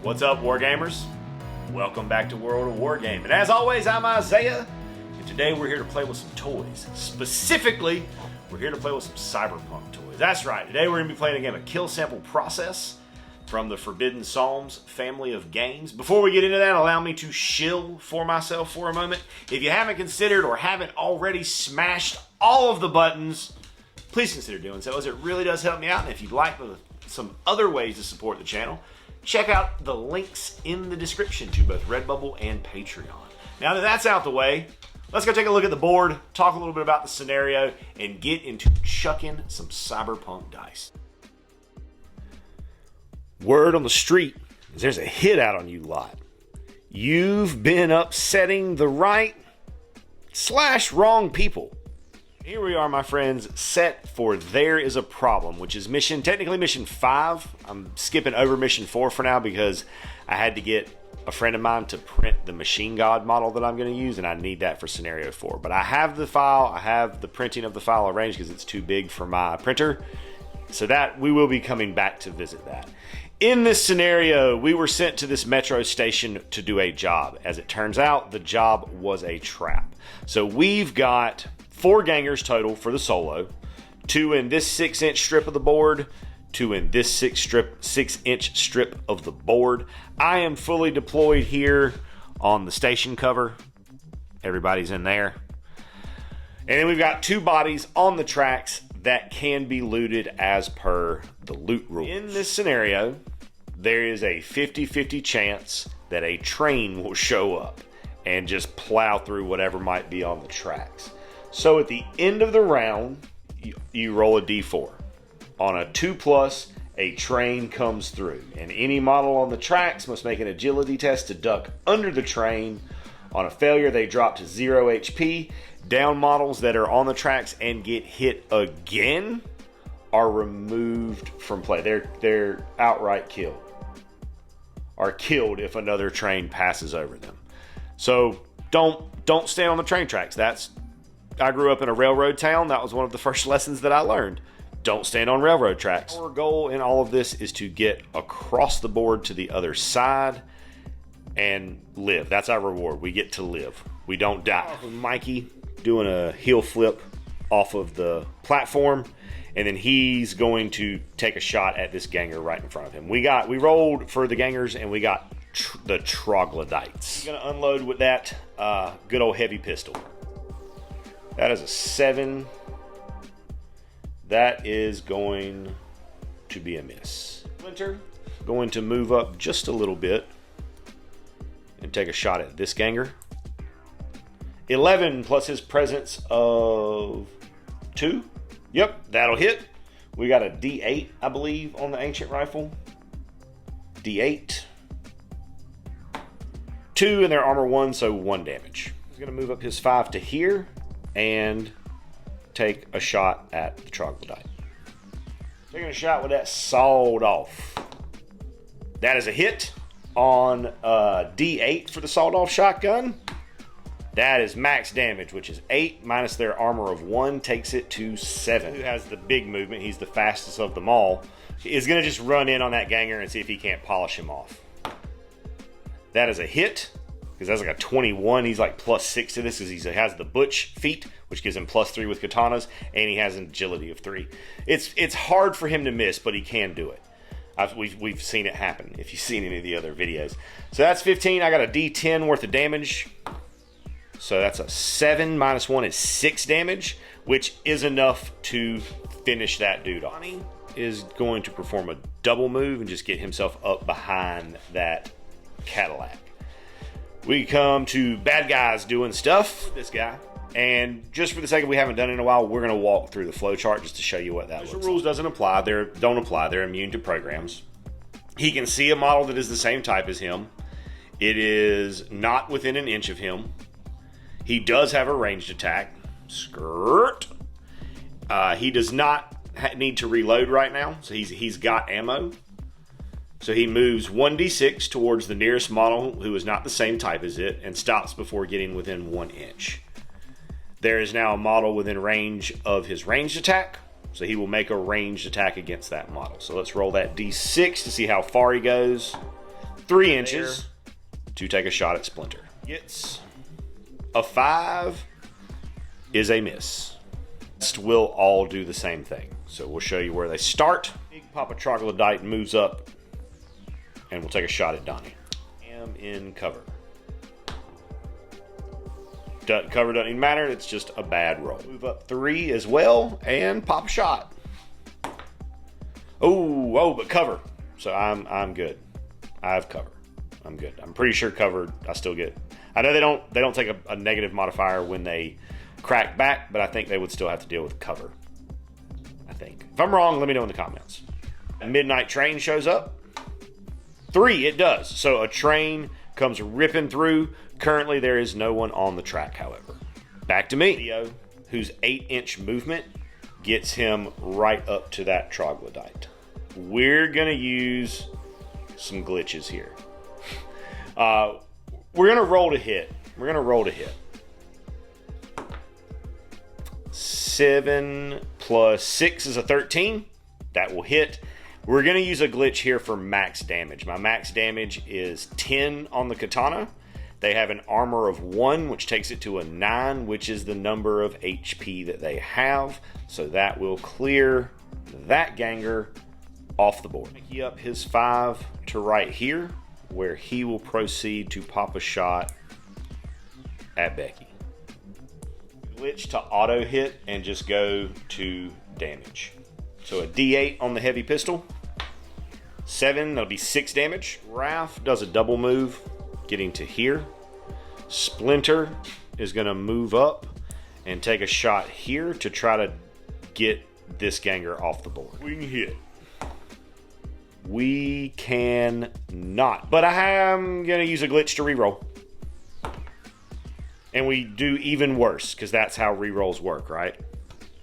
What's up, Wargamers? Welcome back to World of Wargaming. And as always, I'm Isaiah, and today we're here to play with some toys. Specifically, we're here to play with some cyberpunk toys. That's right, today we're going to be playing a game of Kill Sample Process from the Forbidden Psalms family of games. Before we get into that, allow me to shill for myself for a moment. If you haven't considered or haven't already smashed all of the buttons, please consider doing so, as it really does help me out. And if you'd like some other ways to support the channel, check out the links in the description to both Redbubble and Patreon. Now that that's out the way, let's go take a look at the board, talk a little bit about the scenario, and get into chucking some cyberpunk dice. Word on the street is there's a hit out on you lot. You've been upsetting the right/wrong people. Here we are, my friends, set for There Is a Problem, which is technically mission 5. I'm skipping over mission 4 for now because I had to get a friend of mine to print the Machine God model that I'm going to use, and I need that for scenario 4. But I have the file, I have the printing of the file arranged because it's too big for my printer, so that we will be coming back to visit that. In this scenario, we were sent to this metro station to do a job. As it turns out, the job was a trap. So we've got 4 gangers total for the solo, 2 in this 6-inch strip of the board, 2 in this 6-inch strip of the board. I am fully deployed here on the station cover. Everybody's in there. And then we've got 2 bodies on the tracks that can be looted as per the loot rules. In this scenario, there is a 50-50 chance that a train will show up and just plow through whatever might be on the tracks. So at the end of the round, you roll a d4. On a 2+, a train comes through, and any model on the tracks must make an agility test to duck under the train. On a failure, they drop to 0 HP. Down models that are on the tracks and get hit again are removed from play. They're outright killed. Are killed if another train passes over them. So don't stand on the train tracks. I grew up in a railroad town. That was one of the first lessons that I learned. Don't stand on railroad tracks. Our goal in all of this is to get across the board to the other side and live. That's our reward. We get to live. We don't die. Mikey doing a heel flip off of the platform, and then he's going to take a shot at this ganger right in front of him. We rolled for the gangers, and we got the troglodytes. I'm gonna unload with that good old heavy pistol. That is a 7. That is going to be a miss. Splinter going to move up just a little bit and take a shot at this ganger. 11 plus his presence of 2. Yep, that'll hit. We got a D8, I believe, on the ancient rifle. D8. 2 in their armor 1, so 1 damage. He's going to move up his 5 to here and take a shot at the troglodyte. Taking a shot with that sawed off. That is a hit on D8 for the sawed off shotgun. That is max damage, which is 8 minus their armor of 1 takes it to 7. Who has the big movement, he's the fastest of them all, is going to just run in on that ganger and see if he can't polish him off. That is a hit, because that's like a 21. He's like +6 to this because he has the butch feat, which gives him +3 with katanas, and he has an agility of 3. It's hard for him to miss, but he can do it. We've seen it happen if you've seen any of the other videos. So that's 15. I got a D10 worth of damage. So that's a 7 minus 1 is 6 damage, which is enough to finish that dude off. Bonnie is going to perform a double move and just get himself up behind that Cadillac. We come to bad guys doing stuff. This guy. And just for the sake of we haven't done it in a while, we're going to walk through the flow chart just to show you what that looks like. The rules don't apply. They're immune to programs. He can see a model that is the same type as him. It is not within an inch of him. He does have a ranged attack. Skirt. He does not need to reload right now, so he's got ammo. So he moves 1d6 towards the nearest model who is not the same type as it and stops before getting within 1 inch. There is now a model within range of his ranged attack, so he will make a ranged attack against that model. So let's roll that d6 to see how far he goes. 3 inches to take a shot at Splinter. Gets a 5 is a miss. We'll all do the same thing. So we'll show you where they start. Big Papa Troglodyte moves up, and we'll take a shot at Donnie. Am in cover. Cover doesn't even matter. It's just a bad roll. Move up 3 as well, and pop a shot. Oh, but cover. So I'm good. I have cover. I'm good. I'm pretty sure covered. I still get. I know they don't take a negative modifier when they crack back, but I think they would still have to deal with cover. I think. If I'm wrong, let me know in the comments. A midnight train shows up. 3, it does. So a train comes ripping through. Currently, there is no one on the track, however. Back to me. Leo, whose 8-inch movement gets him right up to that troglodyte. We're going to use some glitches here. We're going to roll to hit. 7 plus 6 is a 13. That will hit. We're going to use a glitch here for max damage. My max damage is 10 on the katana. They have an armor of 1, which takes it to a 9, which is the number of HP that they have. So that will clear that ganger off the board. He up his 5 to right here, where he will proceed to pop a shot at Becky. Glitch to auto hit and just go to damage. So a D8 on the heavy pistol. 7, that'll be 6 damage. Raph does a double move, getting to here. Splinter is going to move up and take a shot here to try to get this ganger off the board. We can hit. We can not. But I am going to use a glitch to reroll. And we do even worse, because that's how rerolls work, right?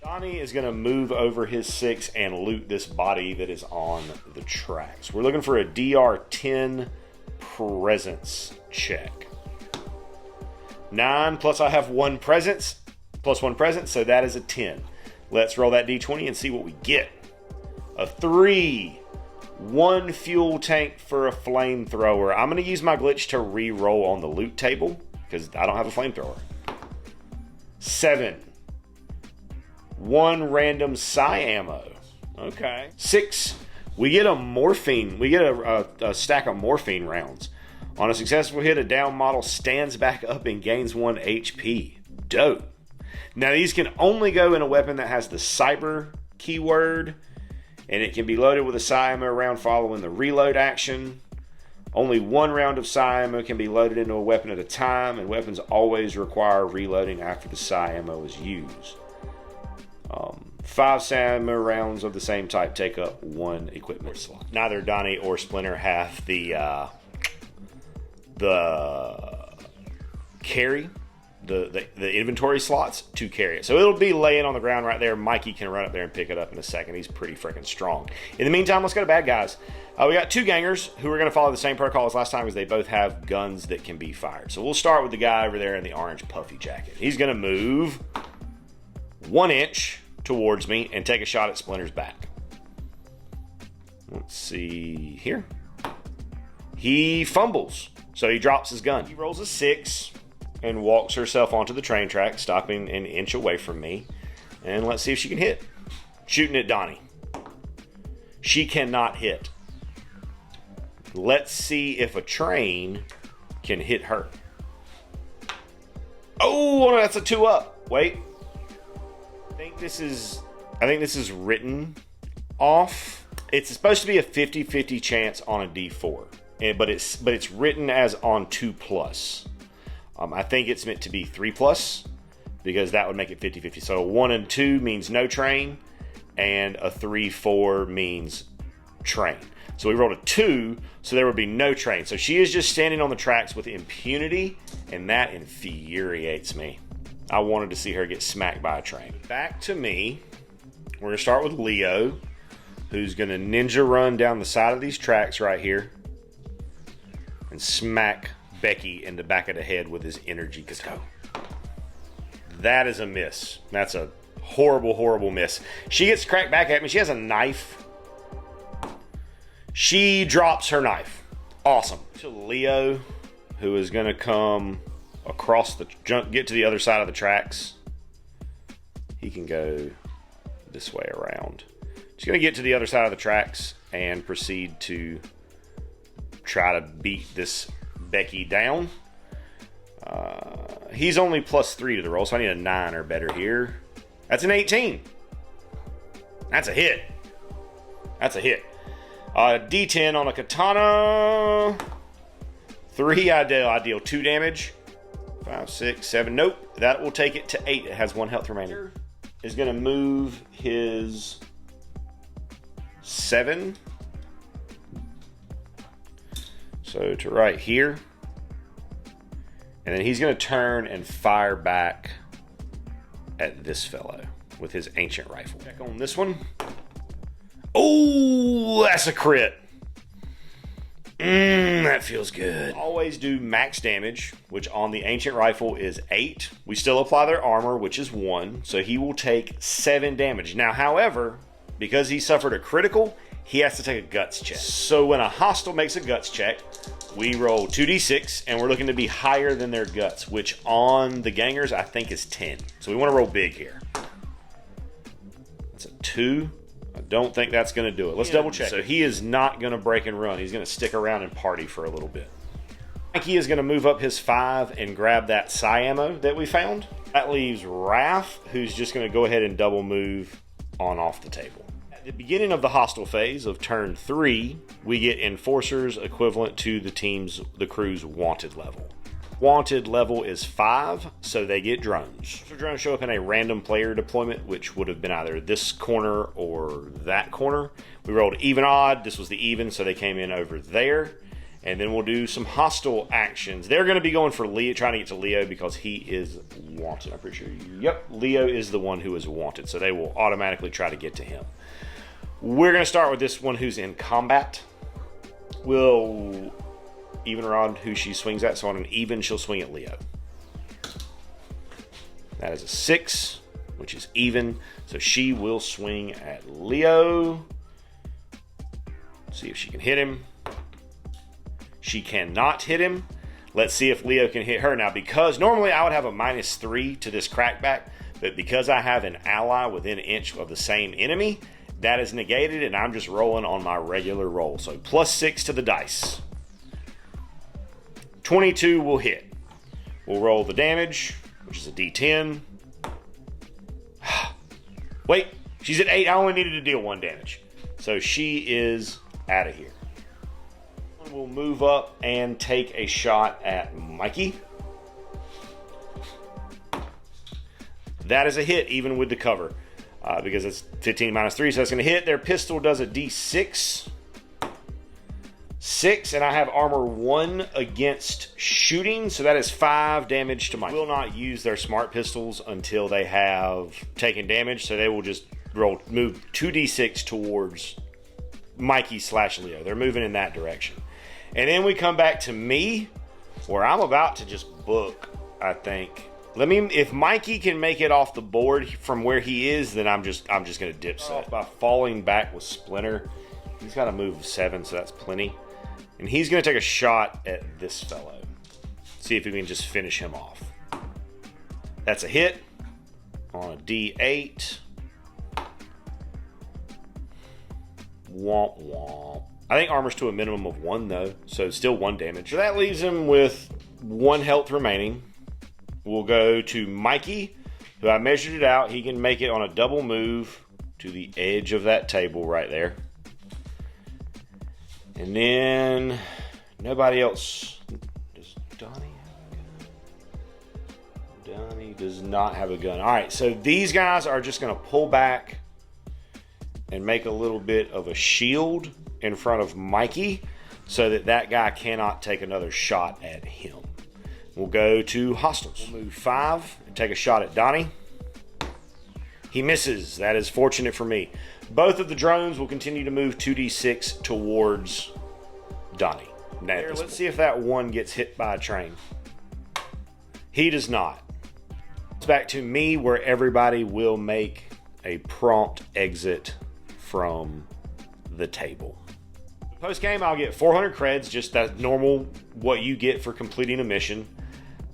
Donnie is going to move over his 6 and loot this body that is on the tracks. We're looking for a DR10 presence check. 9 plus I have 1 presence, plus 1 presence, so that is a 10. Let's roll that D20 and see what we get. A 3. 1 fuel tank for a flamethrower. I'm going to use my glitch to re-roll on the loot table because I don't have a flamethrower. 7. 1 random psi ammo. Okay. 6. We get a morphine. We get a stack of morphine rounds. On a successful hit, a down model stands back up and gains 1 HP. Dope. Now these can only go in a weapon that has the cyber keyword, and it can be loaded with a psi ammo round following the reload action. Only 1 round of psi ammo can be loaded into a weapon at a time, and weapons always require reloading after the psi ammo is used. 5 psi ammo rounds of the same type take up 1 equipment slot. Neither Donnie or Splinter have the carry, the inventory slots to carry it. So it'll be laying on the ground right there. Mikey can run up there and pick it up in a second. He's pretty freaking strong. In the meantime, let's go to bad guys. We got 2 gangers who are going to follow the same protocol as last time, because they both have guns that can be fired. So we'll start with the guy over there in the orange puffy jacket. He's going to move 1 inch towards me and take a shot at Splinter's back. Let's see here. He fumbles, so he drops his gun. He rolls a 6 and walks herself onto the train track, stopping an inch away from me. And let's see if she can hit. Shooting at Donnie. She cannot hit. Let's see if a train can hit her. Oh, that's a 2 up. Wait. I think this is written off. It's supposed to be a 50-50 chance on a D4. But it's written as on 2+. I think it's meant to be 3+, because that would make it 50-50. So 1 and 2 means no train, and a 3-4 means train. So we rolled a 2, so there would be no train. So she is just standing on the tracks with impunity, and that infuriates me. I wanted to see her get smacked by a train. Back to me. We're going to start with Leo, who's going to ninja run down the side of these tracks right here and smack Becky in the back of the head with his energy katana. That is a miss. That's a horrible, horrible miss. She gets cracked back at me. She has a knife. She drops her knife. Awesome. To Leo, who is going to come across the get to the other side of the tracks. He can go this way around. Just going to get to the other side of the tracks and proceed to try to beat this Becky down. He's only +3 to the roll, so I need a 9 or better here. That's an 18. That's a hit. That's a hit. D10 on a katana. 3, I deal 2 damage. 5, 6, 7. Nope. That will take it to 8. It has 1 health remaining. Is going to move his 7. So to right here. And then he's going to turn and fire back at this fellow with his ancient rifle. Check on this one. Oh, that's a crit. That feels good. Always do max damage, which on the ancient rifle is 8. We still apply their armor, which is 1. So he will take 7 damage. Now, however, because he suffered a critical, he has to take a guts check. So when a hostile makes a guts check, we roll 2d6, and we're looking to be higher than their guts, which on the gangers, I think is 10. So we want to roll big here. That's a 2. I don't think that's going to do it. Let's double check. So he is not going to break and run. He's going to stick around and party for a little bit. Mikey is going to move up his 5 and grab that psi ammo that we found. That leaves Raph, who's just going to go ahead and double move on off the table. At the beginning of the hostile phase of turn 3, we get enforcers equivalent to the crew's wanted level. Wanted level is 5, so they get drones. So drones show up in a random player deployment, which would have been either this corner or that corner. We rolled even odd. This was the even, so they came in over there. And then we'll do some hostile actions. They're going to be going for Leo, trying to get to Leo because he is wanted. I'm pretty sure. Yep, Leo is the one who is wanted, so they will automatically try to get to him. We're going to start with this one who's in combat. We'll even rod who she swings at, so on an even, she'll swing at Leo. That is a 6, which is even, so she will swing at Leo. See if she can hit him. She cannot hit him. Let's see if Leo can hit her. Now, because normally I would have a -3 to this crackback, but because I have an ally within an inch of the same enemy, that is negated, and I'm just rolling on my regular roll. So +6 to the dice. 22 will hit. We'll roll the damage, which is a D10. Wait, she's at 8. I only needed to deal 1 damage. So she is out of here. We'll move up and take a shot at Mikey. That is a hit, even with the cover. Because it's 15 -3, so that's going to hit. Their pistol does a D6. 6, and I have armor 1 against shooting, so that is 5 damage to Mikey. Will not use their smart pistols until they have taken damage, so they will just move 2d6 towards Mikey/Leo. They're moving in that direction. And then we come back to me, where I'm about to just book, I think. If Mikey can make it off the board from where he is, then I'm just gonna dip set by falling back with Splinter. He's got to move 7, so that's plenty. And he's gonna take a shot at this fellow. See if we can just finish him off. That's a hit on a D8. Womp womp. I think armor's to a minimum of 1 though, so still 1 damage. So that leaves him with 1 health remaining. We'll go to Mikey, who I measured it out. He can make it on a double move to the edge of that table right there. And then nobody else. Does Donnie have a gun? Donnie does not have a gun. All right, so these guys are just going to pull back and make a little bit of a shield in front of Mikey so that guy cannot take another shot at him. We'll go to hostiles. We'll move 5 and take a shot at Donnie. He misses. That is fortunate for me. Both of the drones will continue to move 2d6 towards Donnie. Now, let's see if that one gets hit by a train. He does not. It's back to me, where everybody will make a prompt exit from the table. Post game, I'll get 400 creds, just that normal what you get for completing a mission.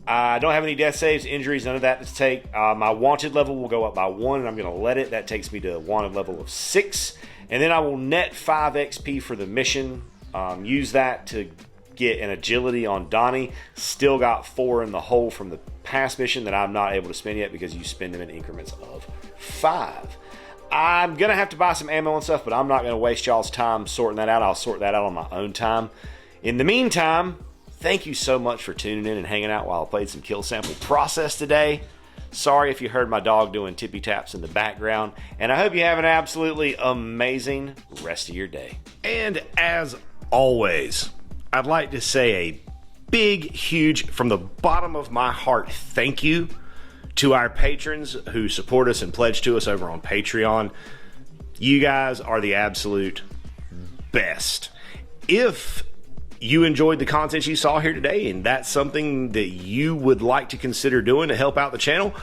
I don't have any death saves, injuries, none of that to take. My wanted level will go up by 1, and I'm going to let it. That takes me to a wanted level of 6. And then I will net 5 XP for the mission. Use that to get an agility on Donnie. Still got 4 in the hole from the past mission that I'm not able to spend yet because you spend them in increments of 5. I'm going to have to buy some ammo and stuff, but I'm not going to waste y'all's time sorting that out. I'll sort that out on my own time. In the meantime, thank you so much for tuning in and hanging out while I played some Kill Sample Process today. Sorry if you heard my dog doing tippy taps in the background, and I hope you have an absolutely amazing rest of your day. And as always, I'd like to say a big, huge, from the bottom of my heart, thank you to our patrons who support us and pledge to us over on Patreon. You guys are the absolute best. If you enjoyed the content you saw here today and that's something that you would like to consider doing to help out the channel,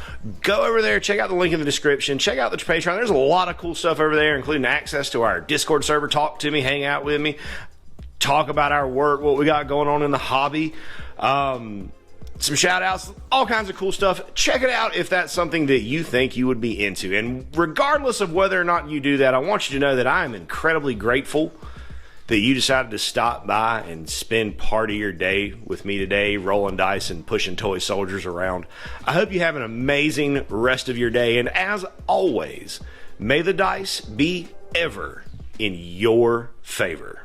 go over there, check out the link in the description, check out the Patreon. There's a lot of cool stuff over there, including access to our Discord server. Talk to me, hang out with me, talk about our work, what we got going on in the hobby, some shout outs, all kinds of cool stuff. Check it out if that's something that you think you would be into. And regardless of whether or not you do that, I want you to know that I am incredibly grateful that you decided to stop by and spend part of your day with me today, rolling dice and pushing toy soldiers around. I hope you have an amazing rest of your day. And as always, may the dice be ever in your favor.